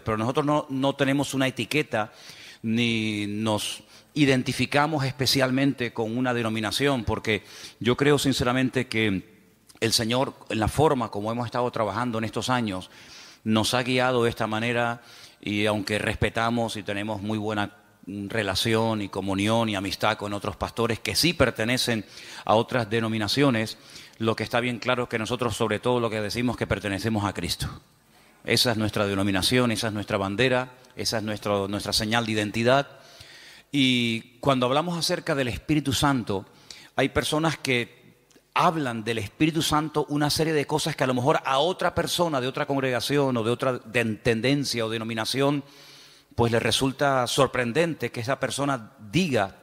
pero nosotros no tenemos una etiqueta ni nos identificamos especialmente con una denominación, porque yo creo sinceramente que el Señor, en la forma como hemos estado trabajando en estos años, nos ha guiado de esta manera, y aunque respetamos y tenemos muy buena relación y comunión y amistad con otros pastores que sí pertenecen a otras denominaciones, lo que está bien claro es que nosotros sobre todo lo que decimos es que pertenecemos a Cristo. Esa es nuestra denominación, esa es nuestra bandera, esa es nuestra señal de identidad. Y cuando hablamos acerca del Espíritu Santo, hay personas que hablan del Espíritu Santo una serie de cosas que a lo mejor a otra persona de otra congregación o de otra tendencia o denominación, pues le resulta sorprendente que esa persona diga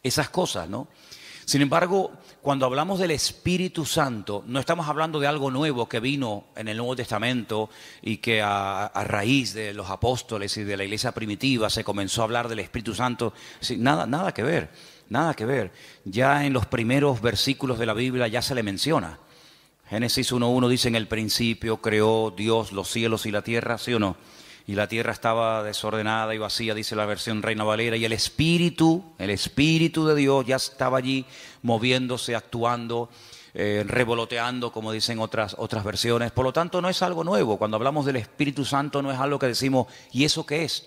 esas cosas, ¿no? Sin embargo, cuando hablamos del Espíritu Santo, no estamos hablando de algo nuevo que vino en el Nuevo Testamento y que a raíz de los apóstoles y de la iglesia primitiva se comenzó a hablar del Espíritu Santo. Sí, nada que ver, nada que ver. Ya en los primeros versículos de la Biblia ya se le menciona. Génesis 1:1 dice: en el principio creó Dios los cielos y la tierra, ¿sí o no? Y la tierra estaba desordenada y vacía, dice la versión Reina Valera, y el Espíritu de Dios ya estaba allí moviéndose, actuando, revoloteando, como dicen otras versiones. Por lo tanto, no es algo nuevo. Cuando hablamos del Espíritu Santo no es algo que decimos, ¿y eso qué es?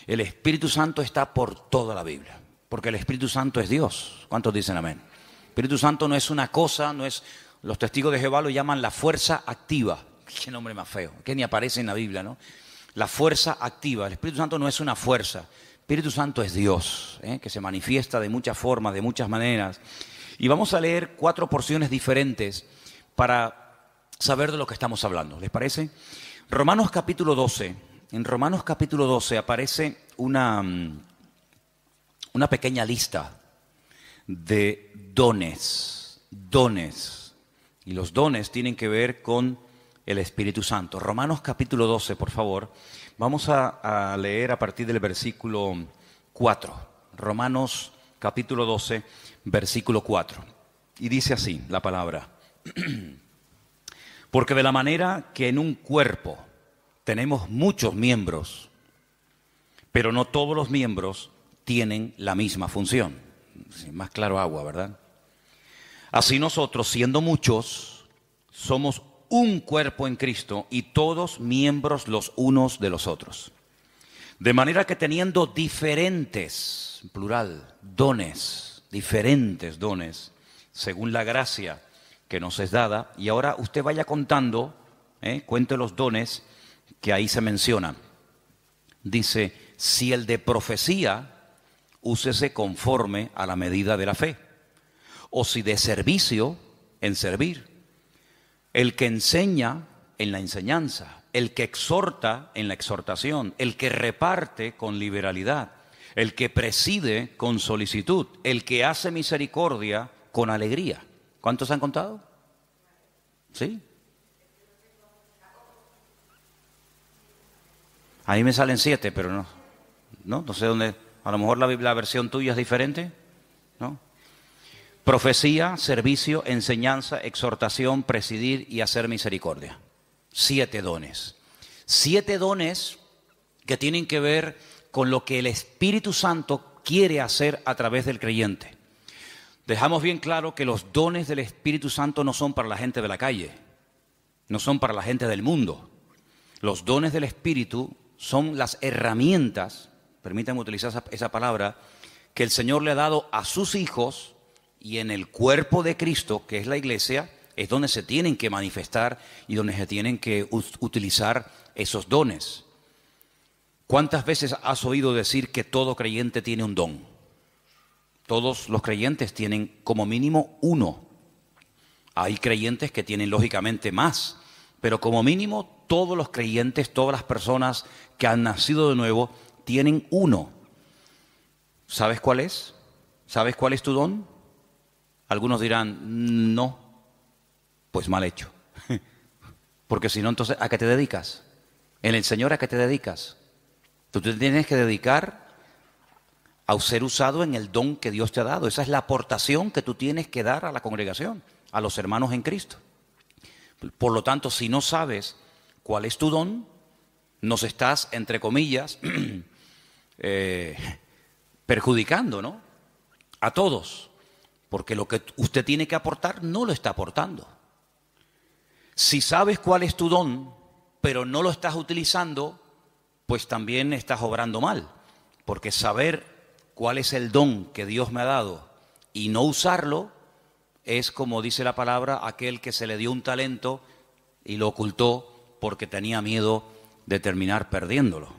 El Espíritu Santo está por toda la Biblia, porque el Espíritu Santo es Dios. ¿Cuántos dicen amén? El Espíritu Santo no es una cosa, no es... Los testigos de Jehová lo llaman la fuerza activa. Qué nombre más feo, que ni aparece en la Biblia, ¿no? La fuerza activa. El Espíritu Santo no es una fuerza. El Espíritu Santo es Dios, que se manifiesta de muchas formas, de muchas maneras. Y vamos a leer 4 porciones diferentes para saber de lo que estamos hablando. ¿Les parece? Romanos capítulo 12. En Romanos capítulo 12 aparece una pequeña lista de dones. Y los dones tienen que ver con el Espíritu Santo. Romanos capítulo 12, por favor. Vamos a leer a partir del versículo 4. Romanos capítulo 12, versículo 4. Y dice así la palabra: porque de la manera que en un cuerpo tenemos muchos miembros, pero no todos los miembros tienen la misma función. Más claro agua, ¿verdad? Así nosotros, siendo muchos, somos un cuerpo en Cristo y todos miembros los unos de los otros. De manera que teniendo diferentes, plural, dones, diferentes dones, según la gracia que nos es dada. Y ahora usted vaya contando, cuente los dones que ahí se mencionan. Dice: si el de profecía, úsese conforme a la medida de la fe. O si de servicio, en servir. El que enseña, en la enseñanza. El que exhorta, en la exhortación. El que reparte, con liberalidad. El que preside, con solicitud. El que hace misericordia, con alegría. ¿Cuántos han contado? ¿Sí? A mí me salen 7, pero no sé dónde. A lo mejor la versión tuya es diferente, ¿no? Profecía, servicio, enseñanza, exhortación, presidir y hacer misericordia. 7 dones. 7 dones que tienen que ver con lo que el Espíritu Santo quiere hacer a través del creyente. Dejamos bien claro que los dones del Espíritu Santo no son para la gente de la calle, no son para la gente del mundo. Los dones del Espíritu son las herramientas, permítanme utilizar esa palabra, que el Señor le ha dado a sus hijos. Y en el cuerpo de Cristo, que es la iglesia, es donde se tienen que manifestar y donde se tienen que utilizar esos dones. ¿Cuántas veces has oído decir que todo creyente tiene un don? Todos los creyentes tienen como mínimo uno. Hay creyentes que tienen lógicamente más, pero como mínimo todos los creyentes, todas las personas que han nacido de nuevo, tienen uno. ¿Sabes cuál es? ¿Sabes cuál es tu don? Algunos dirán, no, pues mal hecho. Porque si no, entonces, ¿a qué te dedicas? En el Señor, ¿a qué te dedicas? Tú te tienes que dedicar a ser usado en el don que Dios te ha dado. Esa es la aportación que tú tienes que dar a la congregación, a los hermanos en Cristo. Por lo tanto, si no sabes cuál es tu don, nos estás, entre comillas, perjudicando, ¿no? A todos, porque lo que usted tiene que aportar no lo está aportando. Si sabes cuál es tu don, pero no lo estás utilizando, pues también estás obrando mal, porque saber cuál es el don que Dios me ha dado y no usarlo es, como dice la palabra, aquel que se le dio un talento y lo ocultó porque tenía miedo de terminar perdiéndolo.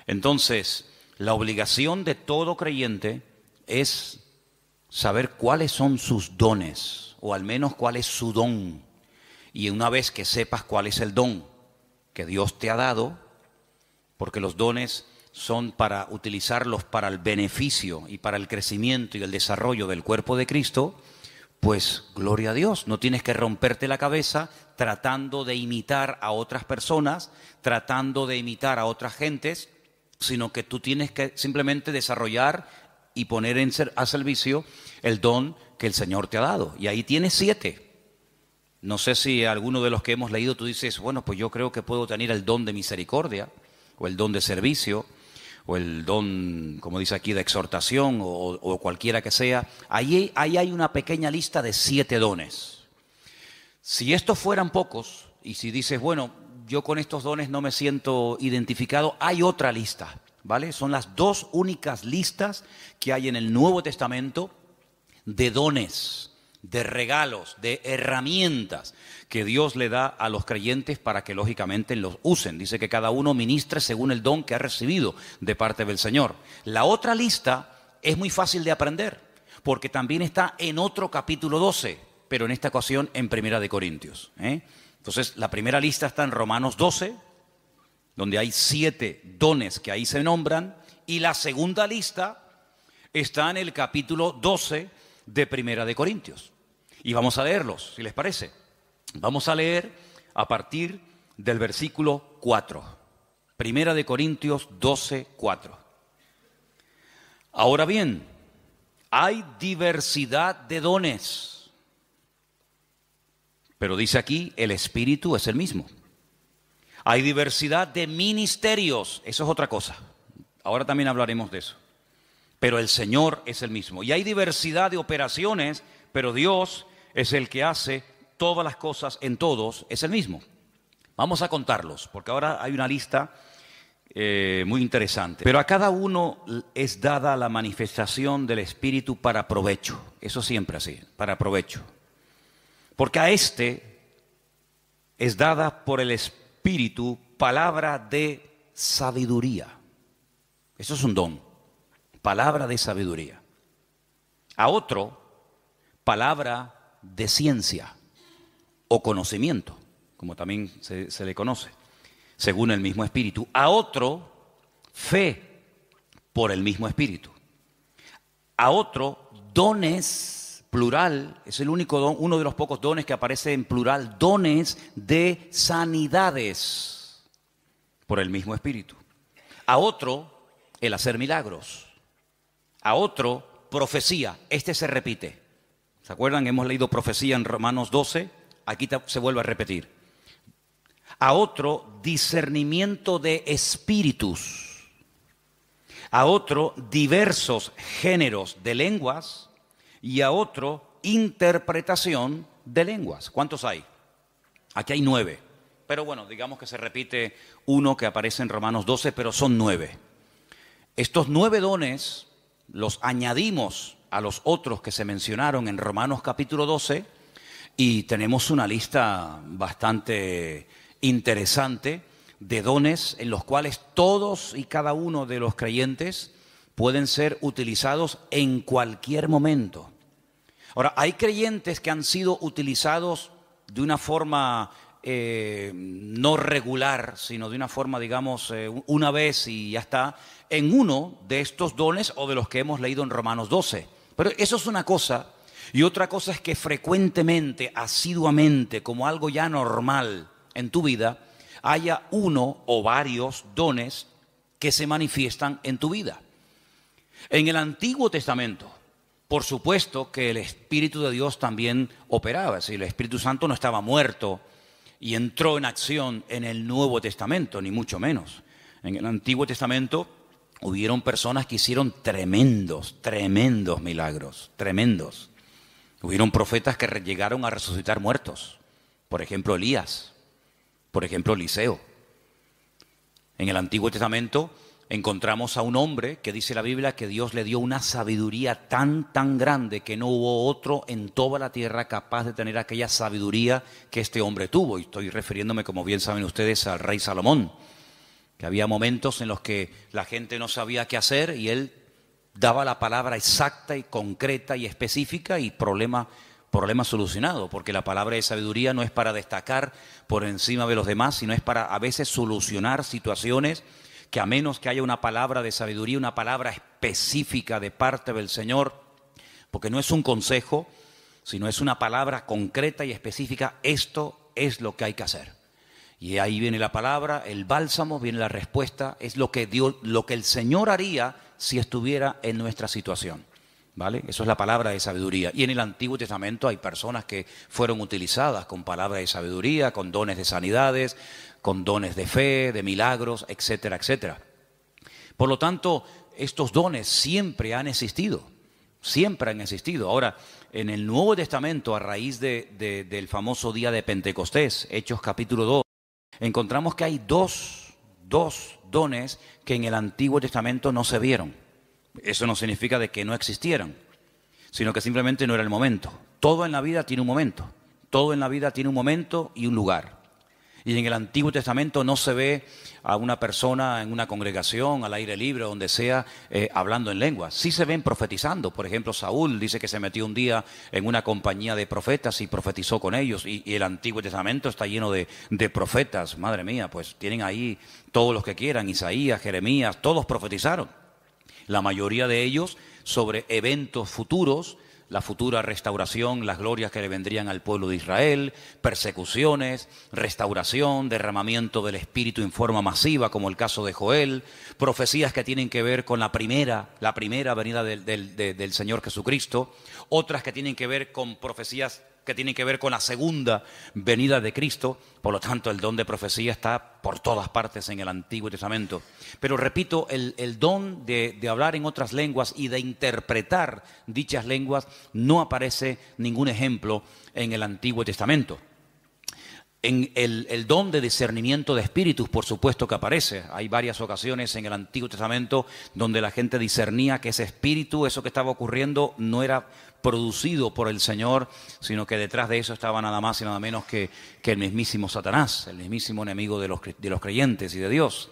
Entonces, la obligación de todo creyente es saber cuáles son sus dones, o al menos cuál es su don. Y una vez que sepas cuál es el don que Dios te ha dado, porque los dones son para utilizarlos para el beneficio y para el crecimiento y el desarrollo del cuerpo de Cristo, pues gloria a Dios, no tienes que romperte la cabeza tratando de imitar a otras personas, tratando de imitar a otras gentes, sino que tú tienes que simplemente desarrollar y poner a servicio el don que el Señor te ha dado. Y ahí tienes 7. No sé si alguno de los que hemos leído tú dices, bueno, pues yo creo que puedo tener el don de misericordia, o el don de servicio, o el don, como dice aquí, de exhortación, o cualquiera que sea. Ahí hay una pequeña lista de 7 dones. Si estos fueran pocos, y si dices, bueno, yo con estos dones no me siento identificado, hay otra lista, ¿vale? Son las 2 únicas listas que hay en el Nuevo Testamento de dones, de regalos, de herramientas que Dios le da a los creyentes para que lógicamente los usen. Dice que cada uno ministre según el don que ha recibido de parte del Señor. La otra lista es muy fácil de aprender, porque también está en otro capítulo 12, pero en esta ocasión en Primera de Corintios. Entonces, la primera lista está en Romanos 12, donde hay 7 dones que ahí se nombran, y la segunda lista está en el capítulo 12 de Primera de Corintios. Y vamos a leerlos, si les parece. Vamos a leer a partir del versículo 4. Primera de Corintios 12, 4. Ahora bien, hay diversidad de dones, pero dice aquí, el Espíritu es el mismo. Hay diversidad de ministerios, eso es otra cosa. Ahora también hablaremos de eso. Pero el Señor es el mismo. Y hay diversidad de operaciones, pero Dios es el que hace todas las cosas en todos, es el mismo. Vamos a contarlos, porque ahora hay una lista muy interesante. Pero a cada uno es dada la manifestación del Espíritu para provecho. Eso siempre así, para provecho. Porque a este es dada por el Espíritu palabra de sabiduría. Eso es un don. Palabra de sabiduría. A otro, palabra de ciencia o conocimiento, como también se le conoce, según el mismo Espíritu. A otro, fe por el mismo Espíritu. A otro, dones, plural, es el único don, uno de los pocos dones que aparece en plural, dones de sanidades por el mismo Espíritu. A otro, el hacer milagros. A otro, profecía. Este se repite. ¿Se acuerdan? Hemos leído profecía en Romanos 12. Aquí se vuelve a repetir. A otro, discernimiento de espíritus. A otro, diversos géneros de lenguas. Y a otro, interpretación de lenguas. ¿Cuántos hay? Aquí hay 9. Pero bueno, digamos que se repite uno que aparece en Romanos 12, pero son 9. Estos 9 dones los añadimos a los otros que se mencionaron en Romanos capítulo 12 y tenemos una lista bastante interesante de dones en los cuales todos y cada uno de los creyentes pueden ser utilizados en cualquier momento. Ahora, hay creyentes que han sido utilizados de una forma no regular, sino de una forma, digamos, una vez y ya está, en uno de estos dones o de los que hemos leído en Romanos 12. Pero eso es una cosa, y otra cosa es que frecuentemente, asiduamente, como algo ya normal en tu vida, haya uno o varios dones que se manifiestan en tu vida. En el Antiguo Testamento, por supuesto que el Espíritu de Dios también operaba, es decir, el Espíritu Santo no estaba muerto y entró en acción en el Nuevo Testamento, ni mucho menos. En el Antiguo Testamento hubieron personas que hicieron tremendos milagros, tremendos. Hubieron profetas que llegaron a resucitar muertos. Por ejemplo, Elías. Por ejemplo, Eliseo. En el Antiguo Testamento encontramos a un hombre que dice la Biblia que Dios le dio una sabiduría tan grande que no hubo otro en toda la tierra capaz de tener aquella sabiduría que este hombre tuvo. Y estoy refiriéndome, como bien saben ustedes, al rey Salomón, que había momentos en los que la gente no sabía qué hacer y él daba la palabra exacta y concreta y específica y problema solucionado, porque la palabra de sabiduría no es para destacar por encima de los demás, sino es para a veces solucionar situaciones que a menos que haya una palabra de sabiduría, una palabra específica de parte del Señor, porque no es un consejo, sino es una palabra concreta y específica, esto es lo que hay que hacer. Y ahí viene la palabra, el bálsamo, viene la respuesta, es lo que el Señor haría si estuviera en nuestra situación. ¿Vale? Eso es la palabra de sabiduría. Y en el Antiguo Testamento hay personas que fueron utilizadas con palabra de sabiduría, con dones de sanidades, con dones de fe, de milagros, etcétera, etcétera. Por lo tanto, estos dones siempre han existido. Siempre han existido. Ahora, en el Nuevo Testamento, a raíz del famoso día de Pentecostés, Hechos capítulo 2, encontramos que hay dos dones que en el Antiguo Testamento no se vieron. Eso no significa de que no existieran, sino que simplemente no era el momento. Todo en la vida tiene un momento. Todo en la vida tiene un momento y un lugar. Y en el Antiguo Testamento no se ve a una persona en una congregación, al aire libre, donde sea, hablando en lenguas. Sí se ven profetizando. Por ejemplo, Saúl dice que se metió un día en una compañía de profetas y profetizó con ellos. Y el Antiguo Testamento está lleno de profetas. Madre mía, pues tienen ahí todos los que quieran. Isaías, Jeremías, todos profetizaron. La mayoría de ellos sobre eventos futuros, la futura restauración, las glorias que le vendrían al pueblo de Israel, persecuciones, restauración, derramamiento del Espíritu en forma masiva, como el caso de Joel, profecías que tienen que ver con la primera venida del Señor Jesucristo, otras que tienen que ver con profecías que tienen que ver con la segunda venida de Cristo. Por lo tanto, el don de profecía está por todas partes en el Antiguo Testamento. Pero repito, el don de hablar en otras lenguas y de interpretar dichas lenguas no aparece ningún ejemplo en el Antiguo Testamento. En el don de discernimiento de espíritus, por supuesto que aparece. Hay varias ocasiones en el Antiguo Testamento donde la gente discernía que ese espíritu, eso que estaba ocurriendo, no era producido por el Señor, sino que detrás de eso estaba nada más y nada menos que el mismísimo Satanás, el mismísimo enemigo de los creyentes y de Dios.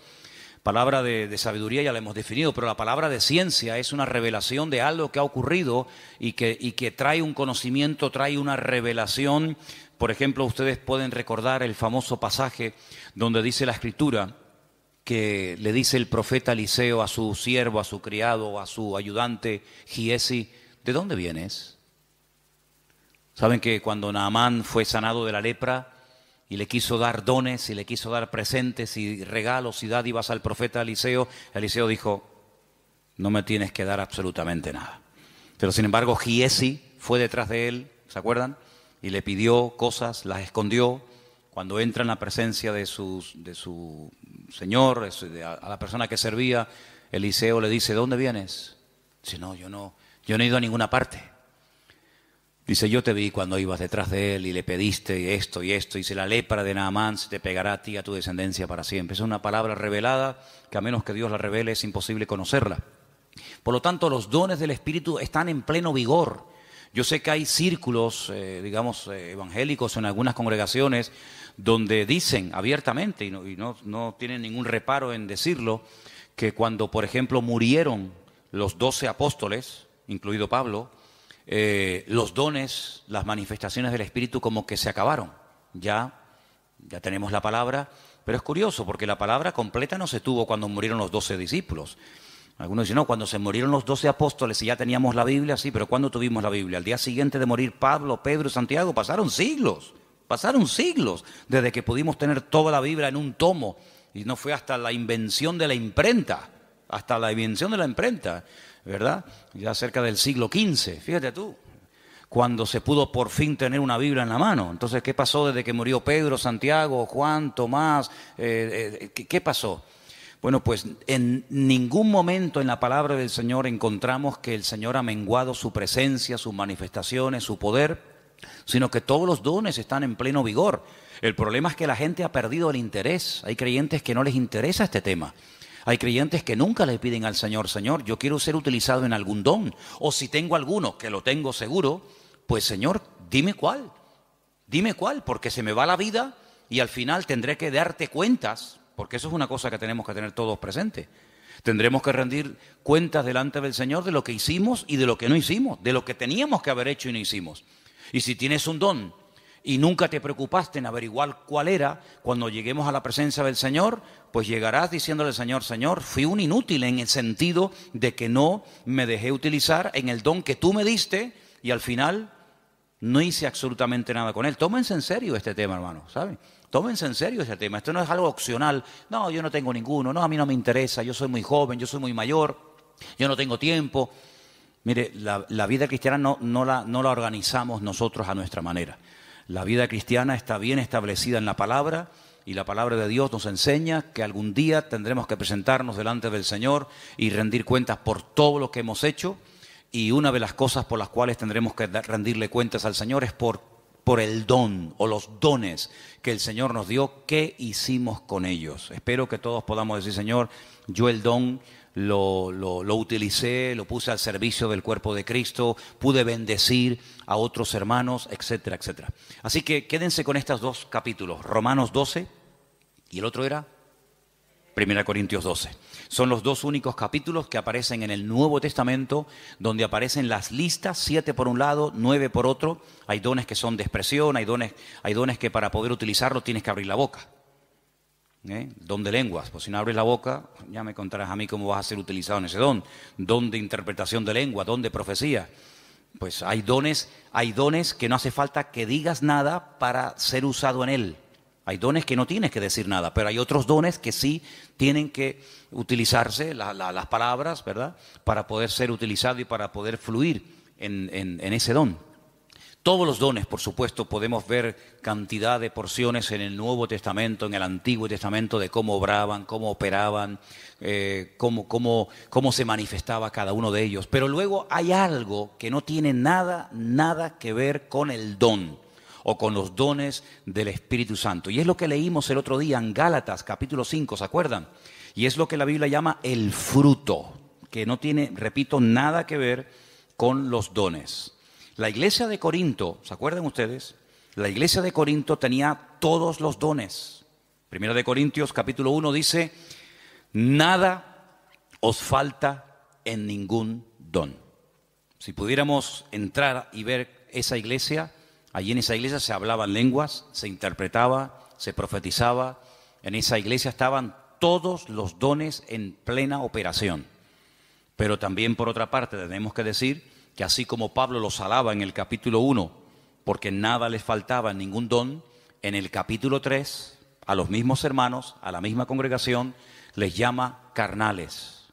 Palabra de sabiduría ya la hemos definido, pero la palabra de ciencia es una revelación de algo que ha ocurrido y que trae un conocimiento, trae una revelación. Por ejemplo, ustedes pueden recordar el famoso pasaje donde dice la Escritura que le dice el profeta Eliseo a su siervo, a su criado, a su ayudante Giesi: ¿de dónde vienes? Saben que cuando Naamán fue sanado de la lepra y le quiso dar dones y le quiso dar presentes y regalos y dádivas al profeta Eliseo, Eliseo dijo: no me tienes que dar absolutamente nada. Pero sin embargo Giesi fue detrás de él, ¿se acuerdan? Y le pidió cosas, las escondió. Cuando entra en la presencia de su señor, a la persona que servía, Eliseo le dice: ¿dónde vienes? Dice: no, yo no he ido a ninguna parte. Dice: yo te vi cuando ibas detrás de él y le pediste esto y esto. Dice: la lepra de Naamán se te pegará a ti y a tu descendencia para siempre. Es una palabra revelada que a menos que Dios la revele es imposible conocerla. Por lo tanto, los dones del Espíritu están en pleno vigor. Yo sé que hay círculos, evangélicos en algunas congregaciones donde dicen abiertamente, y no tienen ningún reparo en decirlo, que cuando, por ejemplo, murieron los 12 apóstoles, incluido Pablo, los dones, las manifestaciones del Espíritu como que se acabaron. Ya tenemos la palabra, pero es curioso porque la palabra completa no se tuvo cuando murieron los 12 discípulos. Algunos dicen: no, cuando se murieron los 12 apóstoles y ya teníamos la Biblia, sí, pero ¿cuándo tuvimos la Biblia? Al día siguiente de morir Pablo, Pedro y Santiago, pasaron siglos desde que pudimos tener toda la Biblia en un tomo. Y no fue hasta la invención de la imprenta, ¿verdad? Ya cerca del siglo XV, fíjate tú. cuando se pudo por fin tener una Biblia en la mano. Entonces, ¿qué pasó desde que murió Pedro, Santiago, Juan, Tomás? ¿Qué pasó? Bueno, pues en ningún momento en la palabra del Señor encontramos que el Señor ha menguado su presencia, sus manifestaciones, su poder, sino que todos los dones están en pleno vigor. El problema es que la gente ha perdido el interés. Hay creyentes que no les interesa este tema. Hay creyentes que nunca le piden al Señor, Señor, yo quiero ser utilizado en algún don. O si tengo alguno, que lo tengo seguro, pues Señor, dime cuál, porque se me va la vida y al final tendré que darte cuentas, porque eso es una cosa que tenemos que tener todos presentes. Tendremos que rendir cuentas delante del Señor de lo que hicimos y de lo que no hicimos, de lo que teníamos que haber hecho y no hicimos. Y si tienes un don y nunca te preocupaste en averiguar cuál era, cuando lleguemos a la presencia del Señor, pues llegarás diciéndole al Señor, Señor, fui un inútil en el sentido de que no me dejé utilizar en el don que tú me diste y al final no hice absolutamente nada con él. Tómense en serio este tema, hermano, ¿saben? Tómense en serio este tema. Esto no es algo opcional. No, yo no tengo ninguno. No, a mí no me interesa. Yo soy muy joven, yo soy muy mayor. Yo no tengo tiempo. Mire, la vida cristiana no la organizamos nosotros a nuestra manera. La vida cristiana está bien establecida en la palabra y la palabra de Dios nos enseña que algún día tendremos que presentarnos delante del Señor y rendir cuentas por todo lo que hemos hecho. Y una de las cosas por las cuales tendremos que rendirle cuentas al Señor es por el don o los dones que el Señor nos dio, ¿qué hicimos con ellos? Espero que todos podamos decir, Señor, yo el don lo utilicé, lo puse al servicio del cuerpo de Cristo, pude bendecir a otros hermanos, etcétera, etcétera. Así que quédense con estos dos capítulos, Romanos 12 y el otro era 1 Corintios 12. Son los dos únicos capítulos que aparecen en el Nuevo Testamento, donde aparecen las listas, 7 por un lado, 9 por otro. Hay dones que son de expresión, hay dones que para poder utilizarlo tienes que abrir la boca. Don de lenguas, pues si no abres la boca, ya me contarás a mí cómo vas a ser utilizado en ese don. Don de interpretación de lengua, don de profecía. Pues hay dones que no hace falta que digas nada para ser usado en él. Hay dones que no tienes que decir nada, pero hay otros dones que sí tienen que utilizarse, las palabras, ¿verdad?, para poder ser utilizado y para poder fluir en ese don. Todos los dones, por supuesto, podemos ver cantidad de porciones en el Nuevo Testamento, en el Antiguo Testamento, de cómo obraban, cómo operaban, cómo se manifestaba cada uno de ellos. Pero luego hay algo que no tiene nada que ver con el don o con los dones del Espíritu Santo. Y es lo que leímos el otro día en Gálatas, capítulo 5, ¿se acuerdan? Y es lo que la Biblia llama el fruto, que no tiene, repito, nada que ver con los dones. La iglesia de Corinto, ¿se acuerdan ustedes? La iglesia de Corinto tenía todos los dones. Primera de Corintios, capítulo 1, dice, nada os falta en ningún don. Si pudiéramos entrar y ver esa iglesia, allí en esa iglesia se hablaban lenguas, se interpretaba, se profetizaba. En esa iglesia estaban todos los dones en plena operación. Pero también, por otra parte, tenemos que decir que así como Pablo los alaba en el capítulo 1, porque nada les faltaba, ningún don, en el capítulo 3, a los mismos hermanos, a la misma congregación, les llama carnales,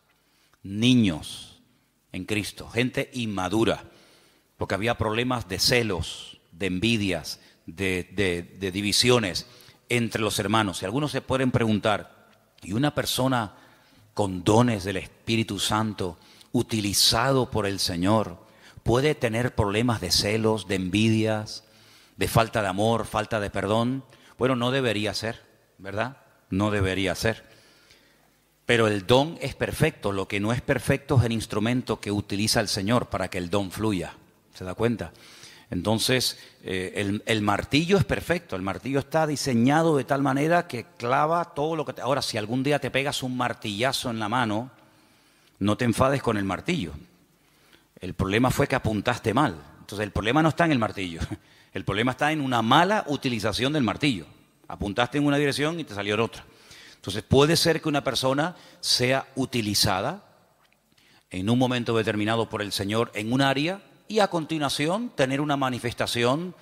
niños en Cristo, gente inmadura, porque había problemas de celos, de envidias, de divisiones entre los hermanos. Y algunos se pueden preguntar, ¿y una persona con dones del Espíritu Santo, utilizado por el Señor, puede tener problemas de celos, de envidias, de falta de amor, falta de perdón? Bueno, no debería ser, ¿verdad? No debería ser. Pero el don es perfecto. Lo que no es perfecto es el instrumento que utiliza el Señor para que el don fluya. ¿Se da cuenta? Entonces, el martillo es perfecto. El martillo está diseñado de tal manera que clava todo lo que... Ahora, si algún día te pegas un martillazo en la mano, no te enfades con el martillo. El problema fue que apuntaste mal. Entonces el problema no está en el martillo. El problema está en una mala utilización del martillo. Apuntaste en una dirección y te salió en otra. Entonces puede ser que una persona sea utilizada en un momento determinado por el Señor en un área y a continuación tener una manifestación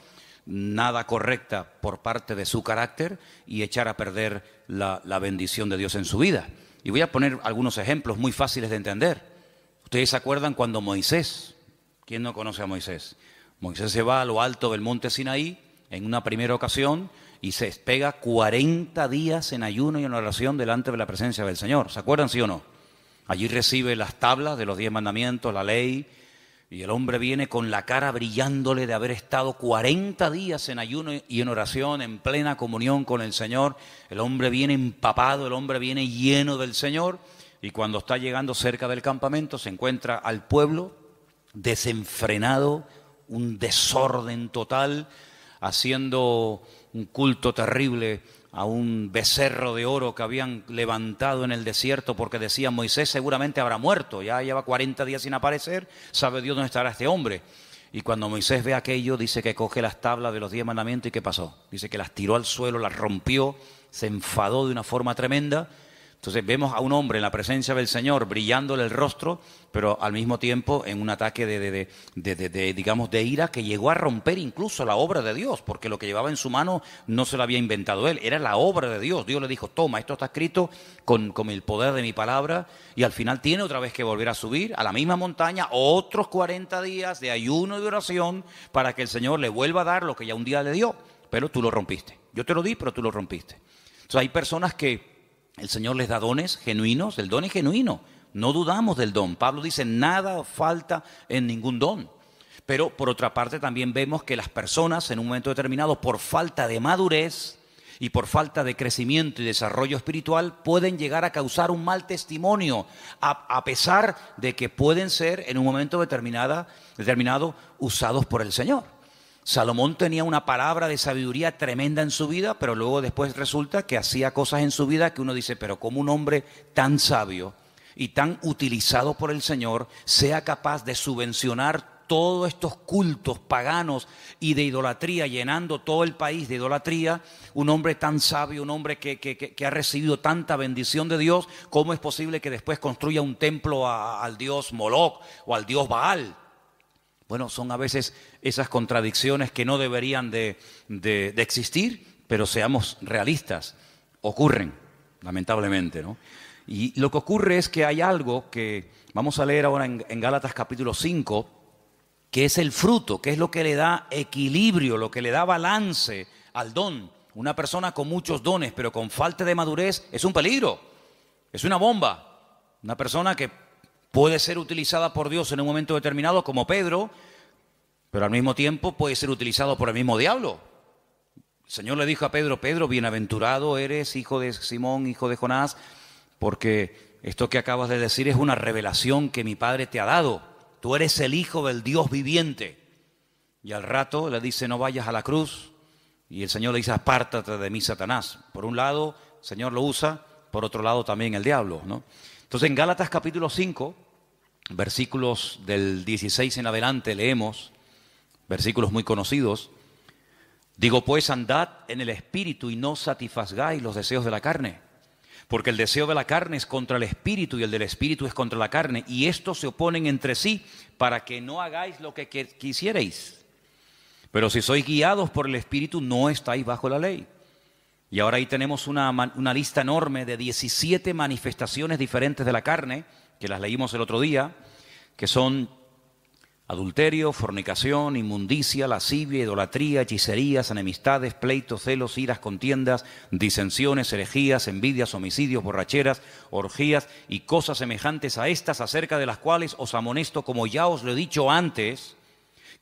nada correcta por parte de su carácter y echar a perder la bendición de Dios en su vida. Y voy a poner algunos ejemplos muy fáciles de entender. Ustedes se acuerdan cuando Moisés, ¿quién no conoce a Moisés? Moisés se va a lo alto del monte Sinaí en una primera ocasión y se pega 40 días en ayuno y en oración delante de la presencia del Señor. ¿Se acuerdan, sí o no? Allí recibe las tablas de los 10 mandamientos, la ley, y el hombre viene con la cara brillándole de haber estado 40 días en ayuno y en oración, en plena comunión con el Señor. El hombre viene empapado, el hombre viene lleno del Señor, y cuando está llegando cerca del campamento se encuentra al pueblo desenfrenado, un desorden total, haciendo un culto terrible a un becerro de oro que habían levantado en el desierto porque decían: Moisés seguramente habrá muerto, ya lleva 40 días sin aparecer, sabe Dios dónde estará este hombre. Y cuando Moisés ve aquello, dice que coge las tablas de los 10 mandamientos. ¿Y qué pasó? Dice que las tiró al suelo, las rompió, se enfadó de una forma tremenda. Entonces vemos a un hombre en la presencia del Señor brillándole el rostro, pero al mismo tiempo en un ataque digamos, de ira que llegó a romper incluso la obra de Dios, porque lo que llevaba en su mano no se lo había inventado él, era la obra de Dios. Dios le dijo: toma, esto está escrito con el poder de mi palabra, y al final tiene otra vez que volver a subir a la misma montaña, otros 40 días de ayuno y de oración para que el Señor le vuelva a dar lo que ya un día le dio, pero tú lo rompiste. Yo te lo di, pero tú lo rompiste. Entonces hay personas que el Señor les da dones genuinos, el don es genuino, no dudamos del don. Pablo dice: nada falta en ningún don. Pero por otra parte también vemos que las personas en un momento determinado, por falta de madurez y por falta de crecimiento y desarrollo espiritual, pueden llegar a causar un mal testimonio, a pesar de que pueden ser en un momento determinado usados por el Señor. Salomón tenía una palabra de sabiduría tremenda en su vida, pero luego después resulta que hacía cosas en su vida que uno dice: pero ¿cómo un hombre tan sabio y tan utilizado por el Señor sea capaz de subvencionar todos estos cultos paganos y de idolatría, llenando todo el país de idolatría? Un hombre tan sabio, un hombre que ha recibido tanta bendición de Dios, ¿cómo es posible que después construya un templo al dios Moloc o al dios Baal? Bueno, son a veces esas contradicciones que no deberían de existir, pero seamos realistas, ocurren, lamentablemente, ¿no? Y lo que ocurre es que hay algo que vamos a leer ahora en Gálatas capítulo 5, que es el fruto, que es lo que le da equilibrio, lo que le da balance al don. Una persona con muchos dones, pero con falta de madurez, es un peligro, es una bomba. Una persona que puede ser utilizada por Dios en un momento determinado, como Pedro, pero al mismo tiempo puede ser utilizado por el mismo diablo. El Señor le dijo a Pedro: Pedro, bienaventurado eres, hijo de Simón, hijo de Jonás, porque esto que acabas de decir es una revelación que mi Padre te ha dado. Tú eres el Hijo del Dios viviente. Y al rato le dice: no vayas a la cruz. Y el Señor le dice: apártate de mí, Satanás. Por un lado, el Señor lo usa, por otro lado también el diablo, ¿no? Entonces en Gálatas capítulo 5, versículos del 16 en adelante leemos, versículos muy conocidos. Digo pues, andad en el Espíritu y no satisfagáis los deseos de la carne. Porque el deseo de la carne es contra el Espíritu y el del Espíritu es contra la carne. Y estos se oponen entre sí para que no hagáis lo que quisierais. Pero si sois guiados por el Espíritu, no estáis bajo la ley. Y ahora ahí tenemos una lista enorme de 17 manifestaciones diferentes de la carne, que las leímos el otro día, que son adulterio, fornicación, inmundicia, lascivia, idolatría, hechicerías, enemistades, pleitos, celos, iras, contiendas, disensiones, herejías, envidias, homicidios, borracheras, orgías y cosas semejantes a estas, acerca de las cuales os amonesto, como ya os lo he dicho antes,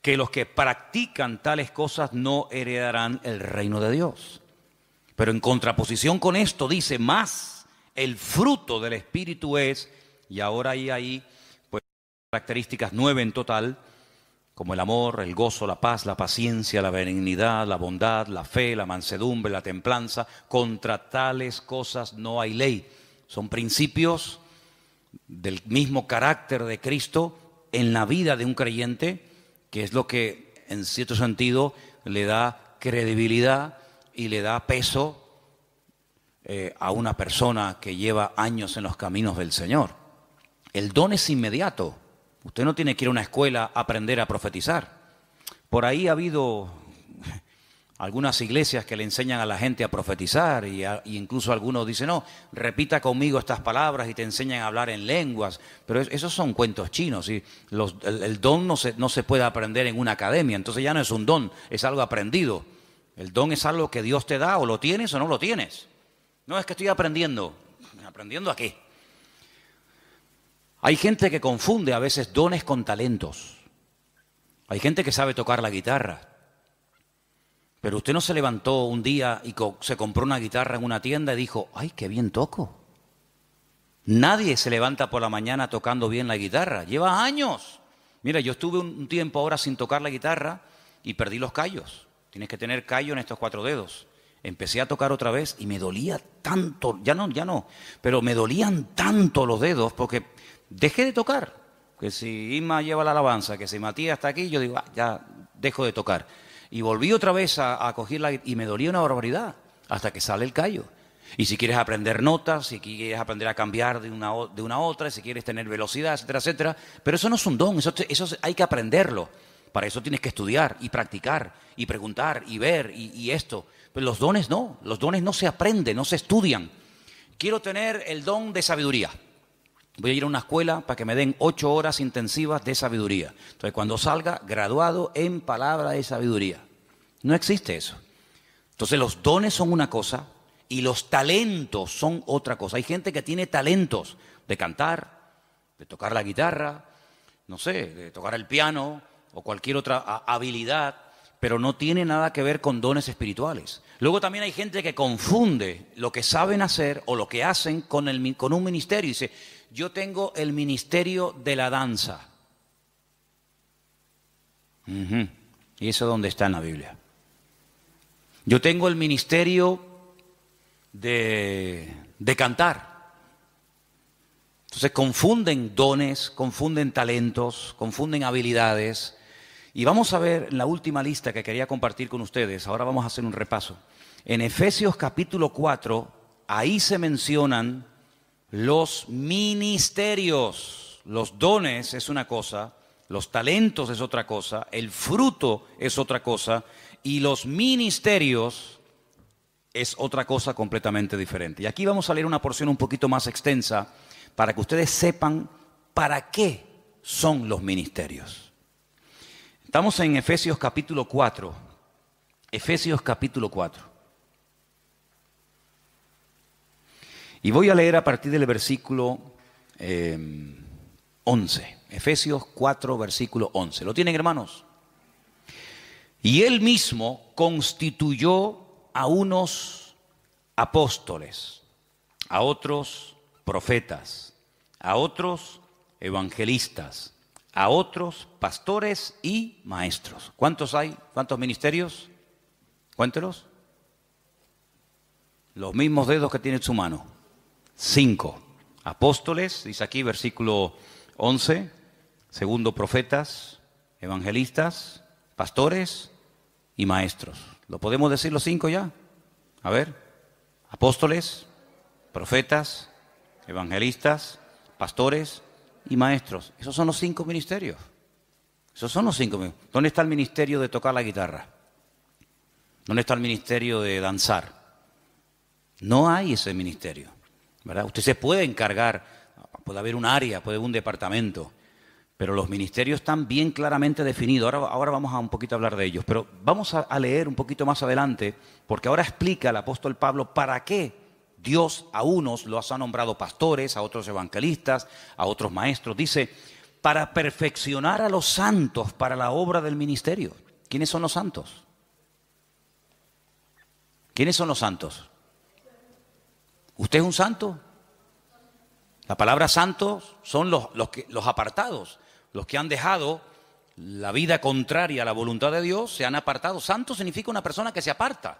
que los que practican tales cosas no heredarán el reino de Dios. Pero en contraposición con esto dice: más el fruto del Espíritu es, y ahora hay ahí pues características 9 en total, como el amor, el gozo, la paz, la paciencia, la benignidad, la bondad, la fe, la mansedumbre, la templanza. Contra tales cosas no hay ley. Son principios del mismo carácter de Cristo en la vida de un creyente, que es lo que en cierto sentido le da credibilidad y le da peso a una persona que lleva años en los caminos del Señor. El don es inmediato. Usted no tiene que ir a una escuela a aprender a profetizar. Por ahí ha habido algunas iglesias que le enseñan a la gente a profetizar y incluso algunos dicen, no, repita conmigo estas palabras y te enseñan a hablar en lenguas, pero esos son cuentos chinos. ¿Sí? El don no se puede aprender en una academia, entonces ya no es un don, es algo aprendido. El don es algo que Dios te da, o lo tienes o no lo tienes. No es que estoy aprendiendo. ¿Aprendiendo a qué? Hay gente que confunde a veces dones con talentos. Hay gente que sabe tocar la guitarra. Pero usted no se levantó un día y se compró una guitarra en una tienda y dijo, ¡ay, qué bien toco! Nadie se levanta por la mañana tocando bien la guitarra. Lleva años. Mira, yo estuve un tiempo ahora sin tocar la guitarra y perdí los callos. Tienes que tener callo en estos 4 dedos. Empecé a tocar otra vez y me dolía tanto, ya no, pero me dolían tanto los dedos porque dejé de tocar. Que si Isma lleva la alabanza, que si Matías está aquí, yo digo, ya dejo de tocar. Y volví otra vez a cogerla y me dolía una barbaridad hasta que sale el callo. Y si quieres aprender notas, si quieres aprender a cambiar de una a otra, si quieres tener velocidad, etcétera, etcétera. Pero eso no es un don, eso hay que aprenderlo. Para eso tienes que estudiar y practicar y preguntar y ver y esto. Pero los dones no se aprenden, no se estudian. Quiero tener el don de sabiduría. Voy a ir a una escuela para que me den 8 horas intensivas de sabiduría. Entonces, cuando salga, graduado en palabra de sabiduría. No existe eso. Entonces, los dones son una cosa y los talentos son otra cosa. Hay gente que tiene talentos de cantar, de tocar la guitarra, no sé, de tocar el piano o cualquier otra habilidad, pero no tiene nada que ver con dones espirituales. Luego también hay gente que confunde lo que saben hacer o lo que hacen con un ministerio. Dice, yo tengo el ministerio de la danza. ¿Y eso dónde está en la Biblia? Yo tengo el ministerio de cantar. Entonces confunden dones, confunden talentos, confunden habilidades. Y vamos a ver en la última lista que quería compartir con ustedes, ahora vamos a hacer un repaso. En Efesios capítulo 4, ahí se mencionan los ministerios. Los dones es una cosa, los talentos es otra cosa, el fruto es otra cosa y los ministerios es otra cosa completamente diferente. Y aquí vamos a leer una porción un poquito más extensa para que ustedes sepan para qué son los ministerios. Estamos en Efesios capítulo 4. Efesios capítulo 4. Y voy a leer a partir del versículo 11. Efesios 4, versículo 11. ¿Lo tienen, hermanos? Y él mismo constituyó a unos apóstoles, a otros profetas, a otros evangelistas, a otros pastores y maestros. ¿Cuántos hay? ¿Cuántos ministerios? Cuéntelos. Los mismos dedos que tiene en su mano. 5. Apóstoles, dice aquí, versículo 11. Segundo, profetas, evangelistas, pastores y maestros. ¿Lo podemos decir los 5 ya? A ver. Apóstoles, profetas, evangelistas, pastores y maestros. Esos son los 5 ministerios. Esos son los 5 ministerios. ¿Dónde está el ministerio de tocar la guitarra? ¿Dónde está el ministerio de danzar? No hay ese ministerio, ¿verdad? Usted se puede encargar, puede haber un área, puede haber un departamento, pero los ministerios están bien claramente definidos. Ahora vamos a un poquito a hablar de ellos, pero vamos a leer un poquito más adelante, porque ahora explica el apóstol Pablo para qué Dios a unos los ha nombrado pastores, a otros evangelistas, a otros maestros. Dice, para perfeccionar a los santos para la obra del ministerio. ¿Quiénes son los santos? ¿Quiénes son los santos? ¿Usted es un santo? La palabra santos son los apartados, los que han dejado la vida contraria a la voluntad de Dios, se han apartado. Santo significa una persona que se aparta.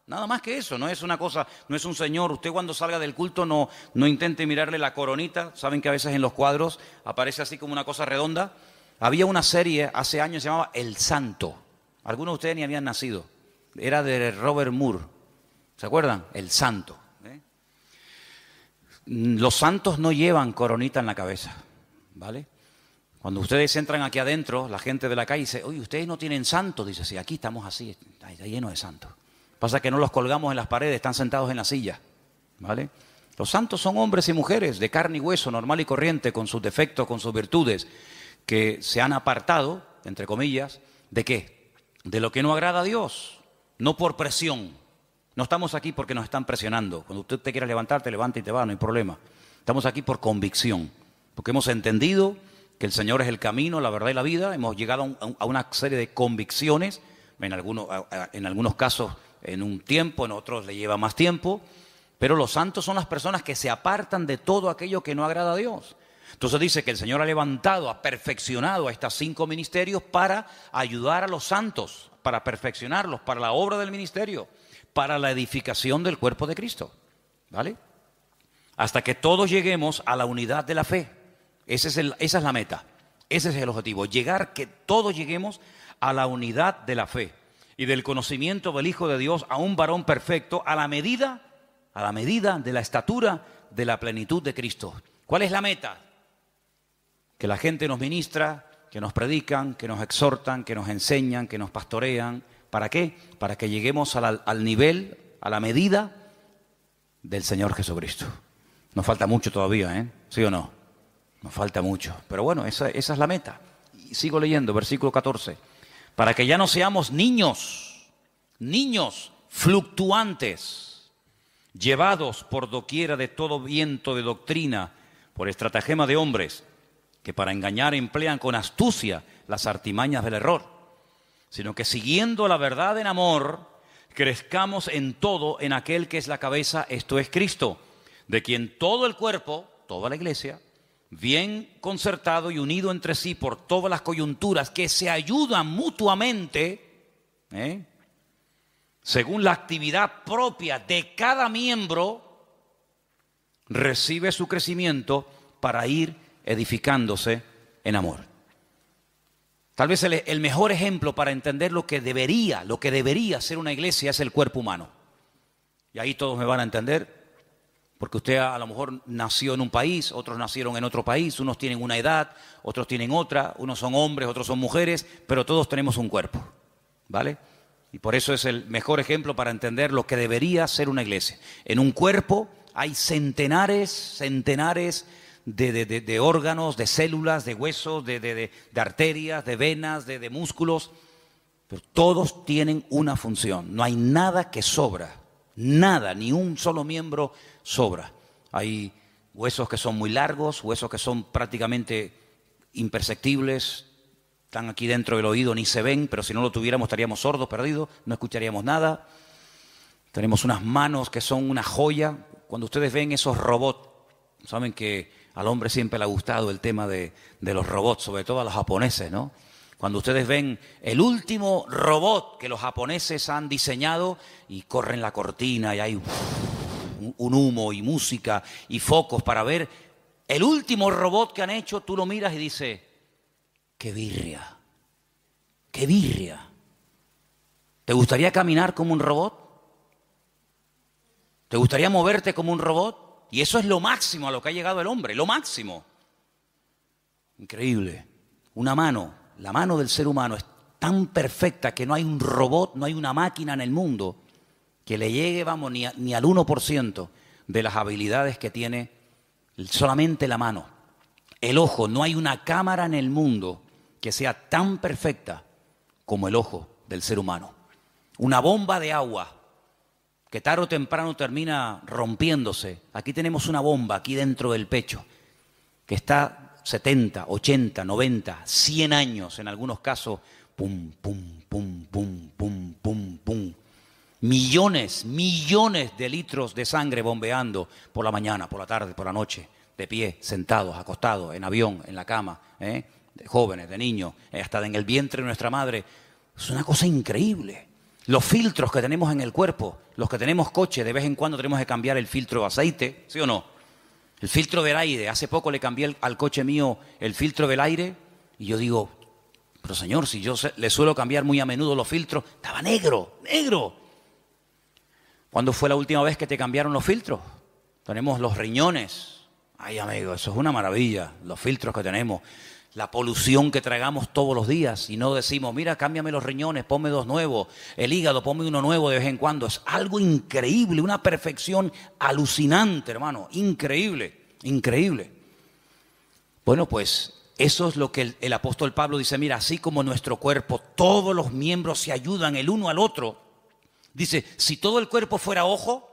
Nada más que eso, no es una cosa, no es un señor. Usted cuando salga del culto no intente mirarle la coronita. Saben que a veces en los cuadros aparece así como una cosa redonda. Había una serie hace años que se llamaba El Santo. Algunos de ustedes ni habían nacido. Era de Robert Moore. ¿Se acuerdan? El Santo. Los santos no llevan coronita en la cabeza, ¿vale? Cuando ustedes entran aquí adentro, la gente de la calle dice, oye, ustedes no tienen santos. Dice, sí, aquí estamos así, está lleno de santos. Pasa que no los colgamos en las paredes, están sentados en la silla, ¿vale? Los santos son hombres y mujeres de carne y hueso, normal y corriente, con sus defectos, con sus virtudes, que se han apartado, entre comillas, ¿de qué? De lo que no agrada a Dios, no por presión. No estamos aquí porque nos están presionando. Cuando usted te quiera levantar, te levanta y te va, no hay problema. Estamos aquí por convicción, porque hemos entendido que el Señor es el camino, la verdad y la vida. Hemos llegado a una serie de convicciones, en algunos casos en un tiempo, en otros le lleva más tiempo, pero los santos son las personas que se apartan de todo aquello que no agrada a Dios. Entonces dice que el Señor ha levantado, ha perfeccionado a estos 5 ministerios para ayudar a los santos, para perfeccionarlos, para la obra del ministerio, para la edificación del cuerpo de Cristo, ¿vale? Hasta que todos lleguemos a la unidad de la fe. Esa es la meta, ese es el objetivo, que todos lleguemos a la unidad de la fe y del conocimiento del Hijo de Dios, a un varón perfecto, a la medida de la estatura de la plenitud de Cristo. ¿Cuál es la meta? Que la gente nos ministra, que nos predican, que nos exhortan, que nos enseñan, que nos pastorean. ¿Para qué? Para que lleguemos al nivel, a la medida del Señor Jesucristo. Nos falta mucho todavía, ¿eh? ¿Sí o no? Nos falta mucho. Pero bueno, esa es la meta. Y sigo leyendo, versículo 14. Para que ya no seamos niños fluctuantes, llevados por doquiera de todo viento de doctrina, por estratagema de hombres, que para engañar emplean con astucia las artimañas del error, sino que siguiendo la verdad en amor, crezcamos en todo en aquel que es la cabeza, esto es Cristo, de quien todo el cuerpo, toda la iglesia, bien concertado y unido entre sí por todas las coyunturas que se ayudan mutuamente, según la actividad propia de cada miembro, recibe su crecimiento para ir edificándose en amor. Tal vez el mejor ejemplo para entender lo que debería ser una iglesia es el cuerpo humano. Y ahí todos me van a entender. Porque usted a lo mejor nació en un país, otros nacieron en otro país, unos tienen una edad, otros tienen otra, unos son hombres, otros son mujeres, pero todos tenemos un cuerpo, ¿vale? Y por eso es el mejor ejemplo para entender lo que debería ser una iglesia. En un cuerpo hay centenares de órganos, de células, de huesos, de arterias, de venas, de músculos, pero todos tienen una función, no hay nada que sobra. Nada, ni un solo miembro sobra. Hay huesos que son muy largos, huesos que son prácticamente imperceptibles, están aquí dentro del oído, ni se ven, pero si no lo tuviéramos estaríamos sordos, perdidos, no escucharíamos nada. Tenemos unas manos que son una joya. Cuando ustedes ven esos robots, saben que al hombre siempre le ha gustado el tema de los robots, sobre todo a los japoneses, ¿no? Cuando ustedes ven el último robot que los japoneses han diseñado y corren la cortina y hay un humo y música y focos para ver el último robot que han hecho, tú lo miras y dices, ¡qué birria! ¡Qué birria! ¿Te gustaría caminar como un robot? ¿Te gustaría moverte como un robot? Y eso es lo máximo a lo que ha llegado el hombre, lo máximo. Increíble. Una mano. La mano del ser humano es tan perfecta que no hay un robot, no hay una máquina en el mundo que le llegue, vamos, ni al 1% de las habilidades que tiene solamente la mano. El ojo, no hay una cámara en el mundo que sea tan perfecta como el ojo del ser humano. Una bomba de agua que tarde o temprano termina rompiéndose. Aquí tenemos una bomba aquí dentro del pecho que está 70, 80, 90, 100 años en algunos casos, pum, pum, pum, pum, pum, pum, pum. Millones de litros de sangre bombeando por la mañana, por la tarde, por la noche, de pie, sentados, acostados, en avión, en la cama, de jóvenes, de niños, hasta en el vientre de nuestra madre. Es una cosa increíble. Los filtros que tenemos en el cuerpo, los que tenemos coche, de vez en cuando tenemos que cambiar el filtro de aceite, ¿sí o no? El filtro del aire, hace poco le cambié al coche mío el filtro del aire y yo digo, pero señor, si yo le suelo cambiar muy a menudo los filtros, estaba negro. ¿Cuándo fue la última vez que te cambiaron los filtros? Tenemos los riñones. Ay, amigo, eso es una maravilla, los filtros que tenemos. la polución que tragamos todos los días y no decimos, mira, cámbiame los riñones, ponme 2 nuevos, el hígado, ponme 1 nuevo de vez en cuando. Es algo increíble, una perfección alucinante, hermano, increíble, increíble. Bueno, pues eso es lo que el apóstol Pablo dice, mira, así como nuestro cuerpo, todos los miembros se ayudan el uno al otro. Dice, si todo el cuerpo fuera ojo,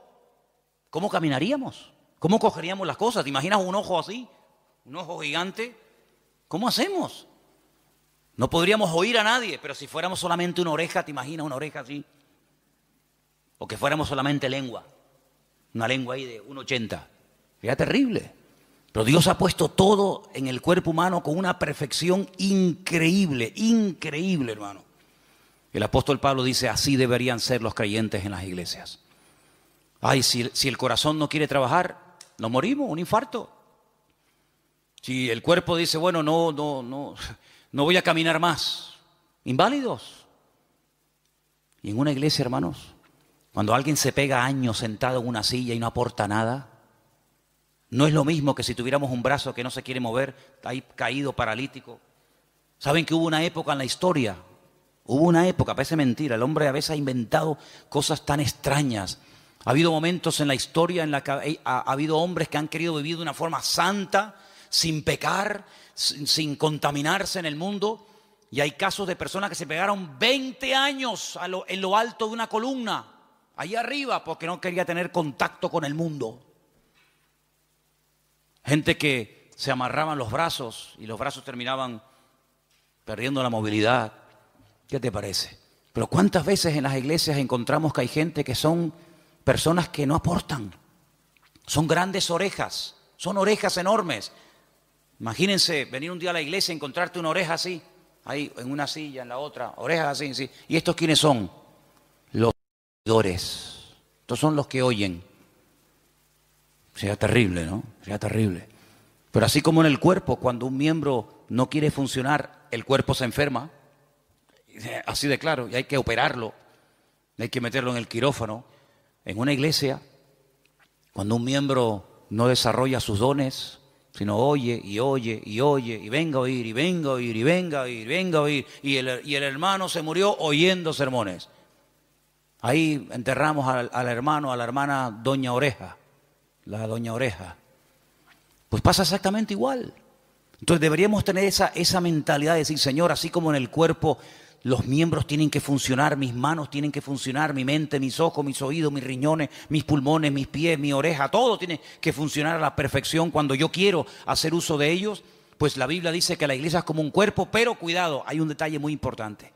¿cómo caminaríamos? ¿Cómo cogeríamos las cosas? ¿Te imaginas un ojo así? ¿Un ojo gigante? ¿Cómo hacemos? No podríamos oír a nadie, pero si fuéramos solamente una oreja, ¿te imaginas una oreja así? O que fuéramos solamente lengua, una lengua ahí de 1,80. Sería terrible. Pero Dios ha puesto todo en el cuerpo humano con una perfección increíble, increíble, hermano. El apóstol Pablo dice, así deberían ser los creyentes en las iglesias. Ay, si el corazón no quiere trabajar, nos morimos, un infarto. Si el cuerpo dice, bueno, no voy a caminar más, inválidos. Y en una iglesia, hermanos, cuando alguien se pega años sentado en una silla y no aporta nada, no es lo mismo que si tuviéramos un brazo que no se quiere mover, está ahí caído, paralítico. ¿Saben que hubo una época en la historia? Hubo una época, parece mentira, el hombre a veces ha inventado cosas tan extrañas. Ha habido momentos en la historia en la que ha habido hombres que han querido vivir de una forma santa, sin pecar, sin contaminarse en el mundo. Y hay casos de personas que se pegaron 20 años en lo alto de una columna, ahí arriba, porque no quería tener contacto con el mundo. Gente que se amarraban los brazos y los brazos terminaban perdiendo la movilidad. ¿Qué te parece? Pero ¿cuántas veces en las iglesias encontramos que hay gente que son personas que no aportan? Son grandes orejas, son orejas enormes. Imagínense venir un día a la iglesia y encontrarte una oreja así, ahí en una silla, en la otra, orejas así, sí. ¿Y estos quiénes son? Los oidores. Estos son los que oyen. Sería terrible, ¿no? Sería terrible. Pero así como en el cuerpo, cuando un miembro no quiere funcionar, el cuerpo se enferma. Así de claro, y hay que operarlo, hay que meterlo en el quirófano. En una iglesia, cuando un miembro no desarrolla sus dones, sino oye, y oye, y oye, y venga a oír, y venga a oír, y venga a oír, y venga a oír, y el hermano se murió oyendo sermones. Ahí enterramos al hermano, a la hermana Doña Oreja, la Doña Oreja. Pues pasa exactamente igual. Entonces deberíamos tener esa mentalidad de decir, Señor, así como en el cuerpo los miembros tienen que funcionar, mis manos tienen que funcionar, mi mente, mis ojos, mis oídos, mis riñones, mis pulmones, mis pies, mi oreja, todo tiene que funcionar a la perfección cuando yo quiero hacer uso de ellos. Pues la Biblia dice que la iglesia es como un cuerpo, pero cuidado, hay un detalle muy importante.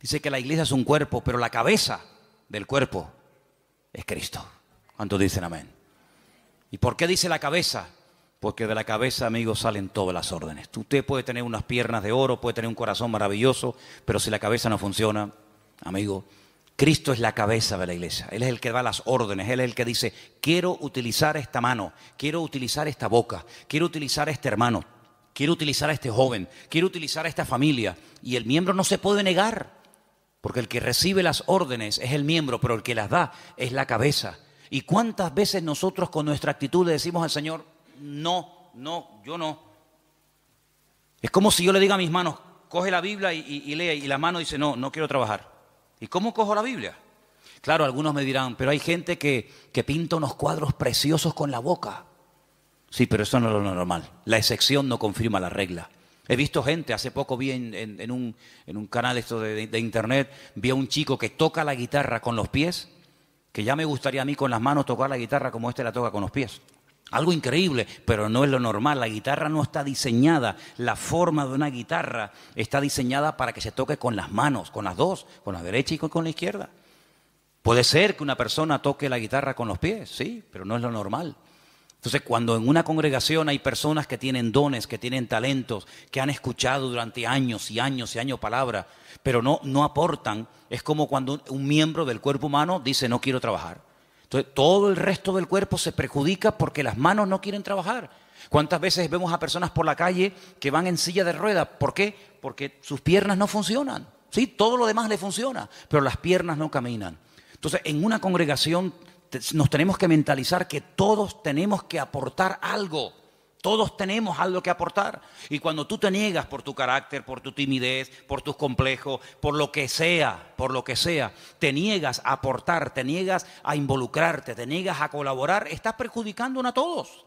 Dice que la iglesia es un cuerpo, pero la cabeza del cuerpo es Cristo. ¿Cuántos dicen amén? ¿Y por qué dice la cabeza? Porque de la cabeza, amigos, salen todas las órdenes. Usted puede tener unas piernas de oro, puede tener un corazón maravilloso, pero si la cabeza no funciona, amigo, Cristo es la cabeza de la iglesia. Él es el que da las órdenes, Él es el que dice, quiero utilizar esta mano, quiero utilizar esta boca, quiero utilizar a este hermano, quiero utilizar a este joven, quiero utilizar a esta familia. Y el miembro no se puede negar, porque el que recibe las órdenes es el miembro, pero el que las da es la cabeza. ¿Y cuántas veces nosotros con nuestra actitud le decimos al Señor, no, yo no? Es como si yo le diga a mis manos, coge la Biblia y lee, y la mano dice, no quiero trabajar. ¿Y cómo cojo la Biblia? Claro, algunos me dirán, pero hay gente que pinta unos cuadros preciosos con la boca. Sí, pero eso no es lo normal. La excepción no confirma la regla. He visto gente, hace poco vi en un canal esto de internet, vi a un chico que toca la guitarra con los pies, que ya me gustaría a mí con las manos tocar la guitarra como la toca con los pies. Algo increíble, pero no es lo normal. La guitarra no está diseñada, la forma de una guitarra está diseñada para que se toque con las manos, con las dos, con la derecha y con la izquierda. Puede ser que una persona toque la guitarra con los pies, sí, pero no es lo normal. Entonces, cuando en una congregación hay personas que tienen dones, que tienen talentos, que han escuchado durante años y años y años palabra, pero no aportan, es como cuando un miembro del cuerpo humano dice no quiero trabajar. Entonces, todo el resto del cuerpo se perjudica porque las manos no quieren trabajar. ¿Cuántas veces vemos a personas por la calle que van en silla de ruedas? ¿Por qué? Porque sus piernas no funcionan. Sí, todo lo demás le funciona, pero las piernas no caminan. Entonces, en una congregación nos tenemos que mentalizar que todos tenemos que aportar algo. Todos tenemos algo que aportar. Y cuando tú te niegas por tu carácter, por tu timidez, por tus complejos, por lo que sea, te niegas a aportar, te niegas a involucrarte, te niegas a colaborar, estás perjudicándonos a todos.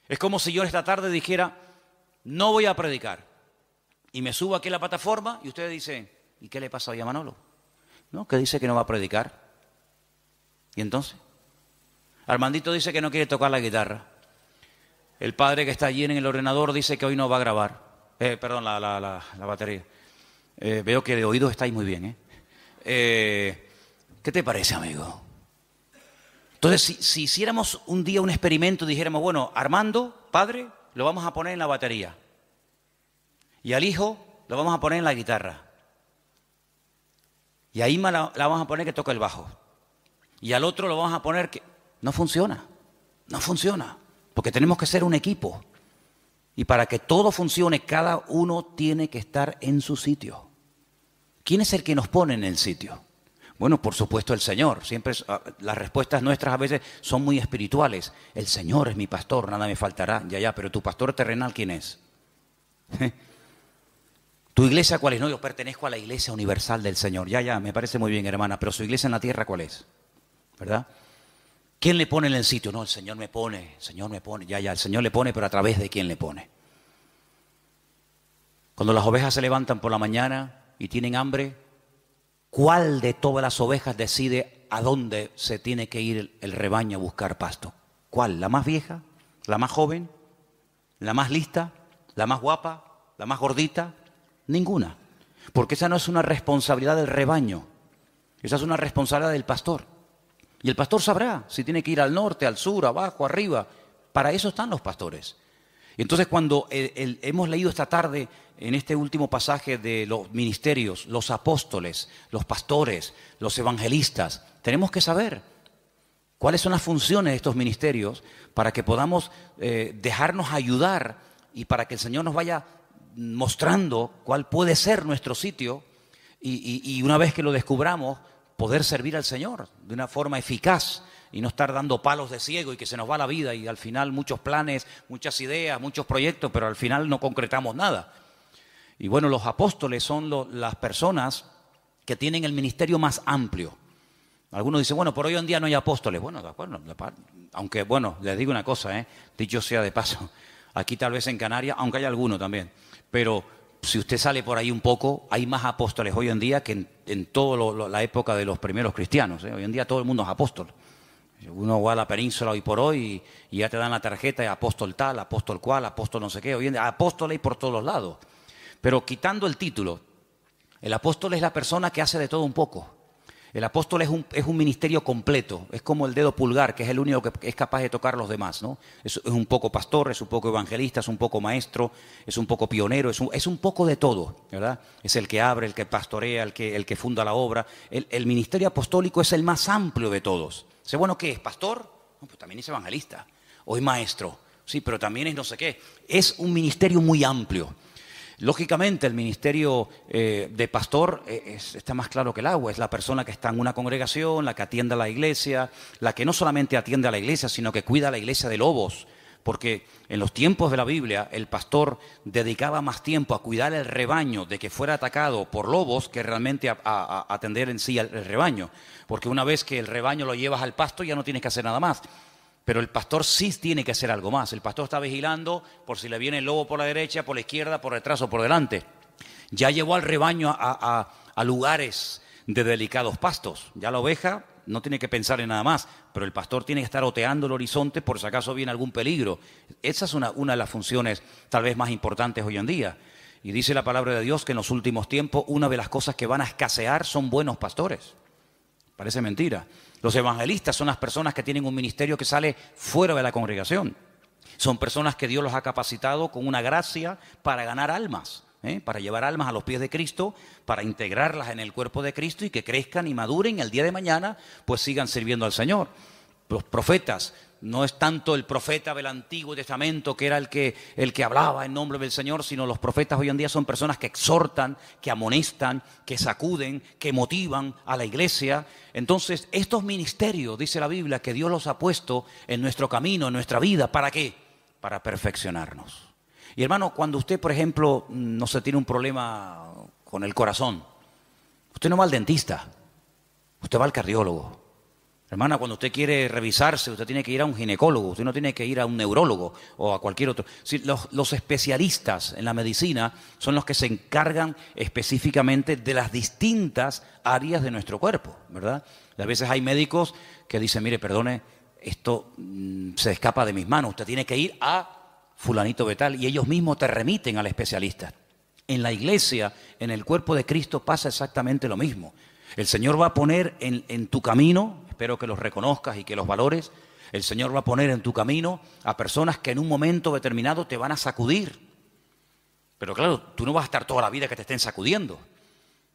Es como si yo esta tarde dijera, no voy a predicar. Y me subo aquí a la plataforma y ustedes dicen, ¿y qué le pasa hoy a Manolo? ¿No? Que dice que no va a predicar. ¿Y entonces? Armandito dice que no quiere tocar la guitarra. El padre que está allí en el ordenador dice que hoy no va a grabar. Perdón, la batería. Veo que de oídos estáis muy bien. ¿Qué te parece, amigo? Entonces, si hiciéramos un día un experimento y dijéramos, bueno, Armando, padre, lo vamos a poner en la batería. Y al hijo lo vamos a poner en la guitarra. Y a Ima la vamos a poner que toca el bajo. Y al otro lo vamos a poner que... No funciona. No funciona. Porque tenemos que ser un equipo. Y para que todo funcione, cada uno tiene que estar en su sitio. ¿Quién es el que nos pone en el sitio? Bueno, por supuesto el Señor. Siempre las respuestas nuestras a veces son muy espirituales. El Señor es mi pastor, nada me faltará. Ya, pero tu pastor terrenal, ¿quién es? ¿Tu iglesia cuál es? No, yo pertenezco a la iglesia universal del Señor. Ya, me parece muy bien, hermana. Pero su iglesia en la tierra, ¿cuál es? ¿Verdad? ¿Quién le pone en el sitio? No, el Señor me pone, el Señor me pone. Ya, el Señor le pone, pero ¿a través de quién le pone? Cuando las ovejas se levantan por la mañana y tienen hambre, ¿cuál de todas las ovejas decide a dónde se tiene que ir el rebaño a buscar pasto? ¿Cuál? ¿La más vieja? ¿La más joven? ¿La más lista? ¿La más guapa? ¿La más gordita? Ninguna. Porque esa no es una responsabilidad del rebaño. Esa es una responsabilidad del pastor. Y el pastor sabrá si tiene que ir al norte, al sur, abajo, arriba. Para eso están los pastores. Y entonces cuando hemos leído esta tarde en este último pasaje de los ministerios, los apóstoles, los pastores, los evangelistas, tenemos que saber cuáles son las funciones de estos ministerios para que podamos dejarnos ayudar y para que el Señor nos vaya mostrando cuál puede ser nuestro sitio y una vez que lo descubramos, poder servir al Señor de una forma eficaz y no estar dando palos de ciego y que se nos va la vida y al final muchos planes, muchas ideas, muchos proyectos, pero al final no concretamos nada. Y bueno, los apóstoles son las personas que tienen el ministerio más amplio. Algunos dicen, bueno, por hoy en día no hay apóstoles. Bueno, de acuerdo, aunque bueno, les digo una cosa, dicho sea de paso, aquí tal vez en Canarias, aunque hay alguno también, pero si usted sale por ahí un poco, hay más apóstoles hoy en día que en toda la época de los primeros cristianos. Hoy en día todo el mundo es apóstol. Uno va a la península hoy por hoy y ya te dan la tarjeta de apóstol tal, apóstol cual, apóstol no sé qué. Hoy en día apóstol hay por todos lados. Pero quitando el título, el apóstol es la persona que hace de todo un poco. El apóstol es un ministerio completo, es como el dedo pulgar, que es el único que es capaz de tocar a los demás, ¿no? Es un poco pastor, es un poco evangelista, es un poco maestro, es un poco pionero, es un poco de todo, ¿verdad? Es el que abre, el que pastorea, el que funda la obra. El ministerio apostólico es el más amplio de todos. ¿Sé bueno qué es? ¿Pastor? No, pues también es evangelista. O es maestro. Sí, pero también es no sé qué. Es un ministerio muy amplio. Lógicamente el ministerio de pastor está más claro que el agua, es la persona que está en una congregación, la que atiende a la iglesia, la que no solamente atiende a la iglesia, sino que cuida a la iglesia de lobos, porque en los tiempos de la Biblia el pastor dedicaba más tiempo a cuidar el rebaño de que fuera atacado por lobos que realmente a atender en sí al rebaño, porque una vez que el rebaño lo llevas al pasto ya no tienes que hacer nada más. Pero el pastor sí tiene que hacer algo más. El pastor está vigilando por si le viene el lobo por la derecha, por la izquierda, por detrás o por delante. Ya llevó al rebaño a lugares de delicados pastos. Ya la oveja no tiene que pensar en nada más, pero el pastor tiene que estar oteando el horizonte por si acaso viene algún peligro. Esa es una de las funciones tal vez más importantes hoy en día. Y dice la palabra de Dios que en los últimos tiempos una de las cosas que van a escasear son buenos pastores. Parece mentira. Los evangelistas son las personas que tienen un ministerio que sale fuera de la congregación. Son personas que Dios los ha capacitado con una gracia para ganar almas, para llevar almas a los pies de Cristo, para integrarlas en el cuerpo de Cristo y que crezcan y maduren y el día de mañana pues sigan sirviendo al Señor. Los profetas, no es tanto el profeta del Antiguo Testamento que era el que hablaba en nombre del Señor, sino los profetas hoy en día son personas que exhortan, que amonestan, que sacuden, que motivan a la iglesia. Entonces, estos ministerios, dice la Biblia, que Dios los ha puesto en nuestro camino, en nuestra vida, ¿para qué? para perfeccionarnos. Y hermano, cuando usted, por ejemplo, no se tiene un problema con el corazón, usted no va al dentista, usted va al cardiólogo. Hermana, cuando usted quiere revisarse, usted tiene que ir a un ginecólogo, usted no tiene que ir a un neurólogo o a cualquier otro. Sí, los especialistas en la medicina son los que se encargan específicamente de las distintas áreas de nuestro cuerpo, ¿verdad? A veces hay médicos que dicen, mire, perdone, esto se escapa de mis manos, usted tiene que ir a fulanito de tal, y ellos mismos te remiten al especialista. En la iglesia, en el cuerpo de Cristo pasa exactamente lo mismo. El Señor va a poner en tu camino, espero que los reconozcas y que los valores, el Señor va a poner en tu camino a personas que en un momento determinado te van a sacudir. Pero claro, tú no vas a estar toda la vida que te estén sacudiendo,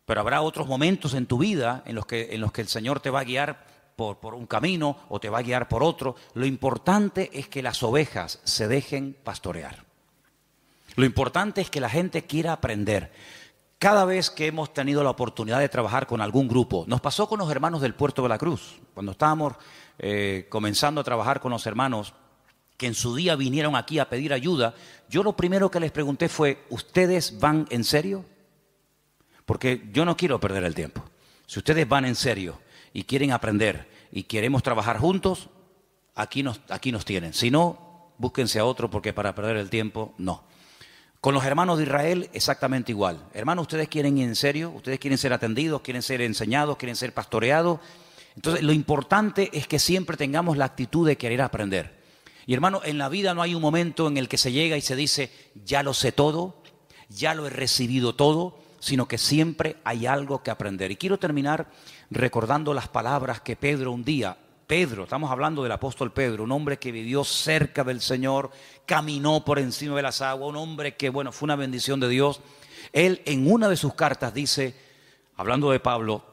pero habrá otros momentos en tu vida en los que el Señor te va a guiar por un camino o te va a guiar por otro. Lo importante es que las ovejas se dejen pastorear. Lo importante es que la gente quiera aprender. Cada vez que hemos tenido la oportunidad de trabajar con algún grupo, nos pasó con los hermanos del Puerto de la Cruz, cuando estábamos comenzando a trabajar con los hermanos que en su día vinieron aquí a pedir ayuda, yo lo primero que les pregunté fue, ¿ustedes van en serio? Porque yo no quiero perder el tiempo. Si ustedes van en serio y quieren aprender y queremos trabajar juntos, aquí nos tienen. Si no, búsquense a otro, porque para perder el tiempo, no. Con los hermanos de Israel, exactamente igual. Hermanos, ¿ustedes quieren ir en serio? ¿Ustedes quieren ser atendidos? ¿Quieren ser enseñados? ¿Quieren ser pastoreados? Entonces, lo importante es que siempre tengamos la actitud de querer aprender. Y hermano, en la vida no hay un momento en el que se llega y se dice, ya lo sé todo, ya lo he recibido todo, sino que siempre hay algo que aprender. Y quiero terminar recordando las palabras que Pedro un día, estamos hablando del apóstol Pedro, un hombre que vivió cerca del Señor, caminó por encima de las aguas, un hombre que, bueno, fue una bendición de Dios. Él en una de sus cartas dice, hablando de Pablo,